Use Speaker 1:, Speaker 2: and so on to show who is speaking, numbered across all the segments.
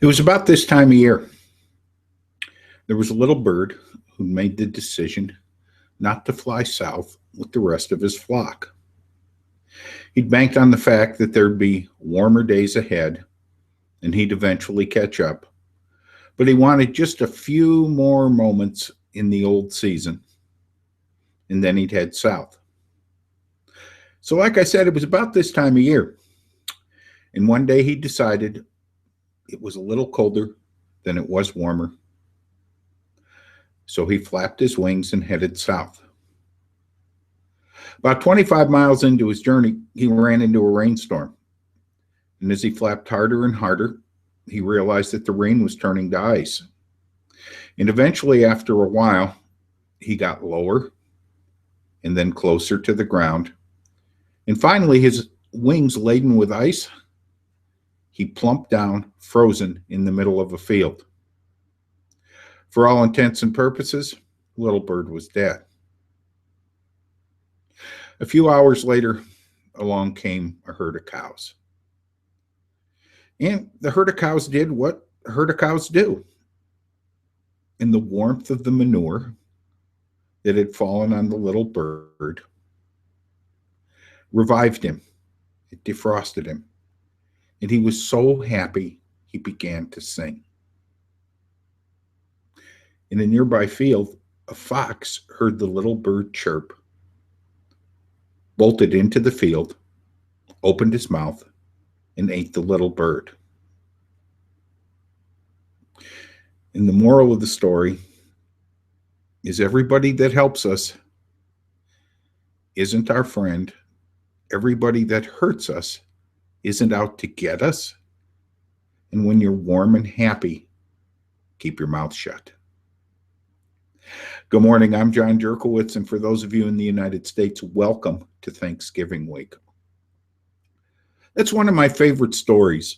Speaker 1: It was about this time of year. There was a little bird who made the decision not to fly south with the rest of his flock. He'd banked on the fact that there'd be warmer days ahead and he'd eventually catch up, but he wanted just a few more moments in the old season and then he'd head south. So, like I said, it was about this time of year. And one day he decided it was a little colder than it was warmer. So he flapped his wings and headed south. About 25 miles into his journey, he ran into a rainstorm. And as he flapped harder and harder, he realized that the rain was turning to ice. And eventually, after a while, he got lower and then closer to the ground. And finally, his wings laden with ice, he plumped down, frozen in the middle of a field. For all intents and purposes, Little Bird was dead. A few hours later, along came a herd of cows. And the herd of cows did what a herd of cows do. In the warmth of the manure that had fallen on the little bird, revived him. It defrosted him. And he was so happy he began to sing. In a nearby field, a fox heard the little bird chirp, bolted into the field, opened his mouth, and ate the little bird. And the moral of the story is everybody that helps us isn't our friend. Everybody that hurts us isn't out to get us. And when you're warm and happy, keep your mouth shut. Good morning. I'm John Jerkowitz, and for those of you in the United States, welcome to Thanksgiving week. That's one of my favorite stories.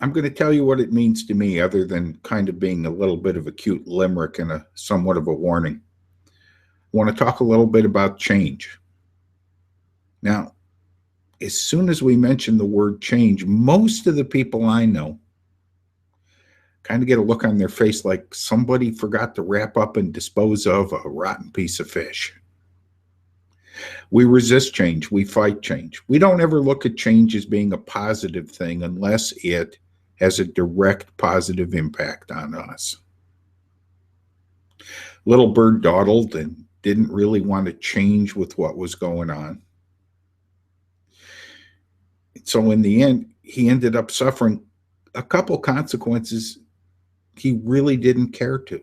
Speaker 1: I'm going to tell you what it means to me, other than kind of being a little bit of a cute limerick and a somewhat of a warning. I want to talk a little bit about change. Now, as soon as we mention the word change, most of the people I know kind of get a look on their face like somebody forgot to wrap up and dispose of a rotten piece of fish. We resist change. We fight change. We don't ever look at change as being a positive thing unless it has a direct positive impact on us. Little Bird dawdled and didn't really want to change with what was going on. So in the end, he ended up suffering a couple consequences he really didn't care to.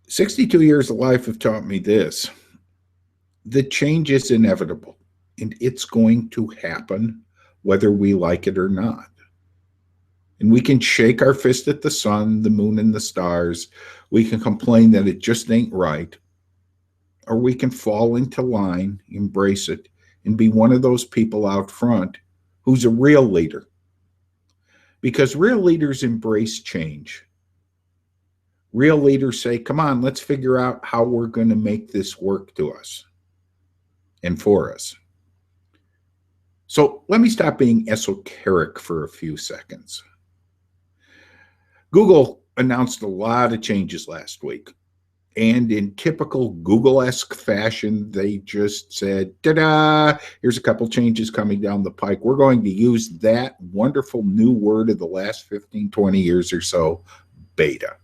Speaker 1: 62 years of life have taught me this: the change is inevitable, and it's going to happen whether we like it or not. And we can shake our fist at the sun, the moon, and the stars. We can complain that it just ain't right. Or we can fall into line, embrace it, and be one of those people out front who's a real leader. Because real leaders embrace change. Real leaders say, come on, let's figure out how we're going to make this work to us and for us. So let me stop being esoteric for a few seconds. Google announced a lot of changes last week. And in typical Google-esque fashion, they just said, ta-da, here's a couple changes coming down the pike. We're going to use that wonderful new word of the last 15, 20 years or so, beta.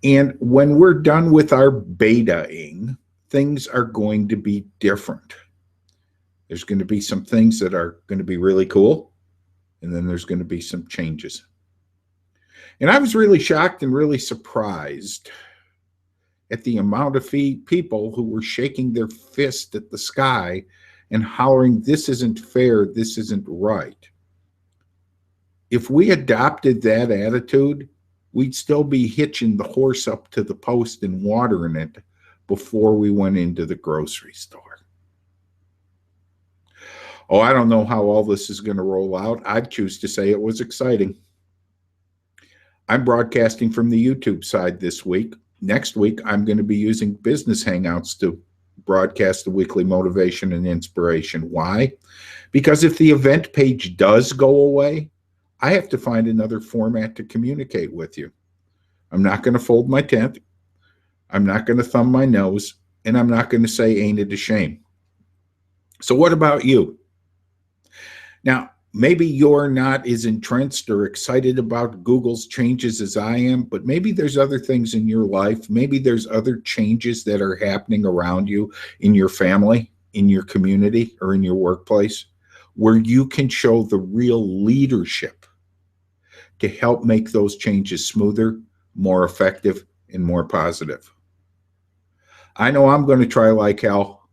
Speaker 1: And when we're done with our beta-ing, things are going to be different. There's going to be some things that are going to be really cool, and then there's going to be some changes. And I was really shocked and really surprised at the amount of people who were shaking their fist at the sky and hollering, this isn't fair, this isn't right. If we adopted that attitude, we'd still be hitching the horse up to the post and watering it before we went into the grocery store. Oh, I don't know how all this is going to roll out. I'd choose to say it was exciting. I'm broadcasting from the YouTube side this week. Next week, I'm going to be using Business Hangouts to broadcast the weekly motivation and inspiration. Why? Because if the event page does go away, I have to find another format to communicate with you. I'm not going to fold my tent. I'm not going to thumb my nose. And I'm not going to say, ain't it a shame? So what about you? Now, maybe you're not as entrenched or excited about Google's changes as I am, but maybe there's other things in your life. Maybe there's other changes that are happening around you in your family, in your community, or in your workplace where you can show the real leadership to help make those changes smoother, more effective, and more positive. I know I'm going to try like hell,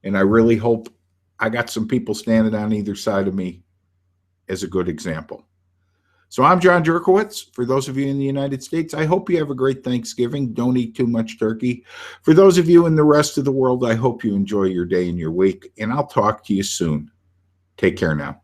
Speaker 1: and I really hope I got some people standing on either side of me as a good example. So I'm John Jerkowitz. For those of you in the United States, I hope you have a great Thanksgiving. Don't eat too much turkey. For those of you in the rest of the world, I hope you enjoy your day and your week, and I'll talk to you soon. Take care now.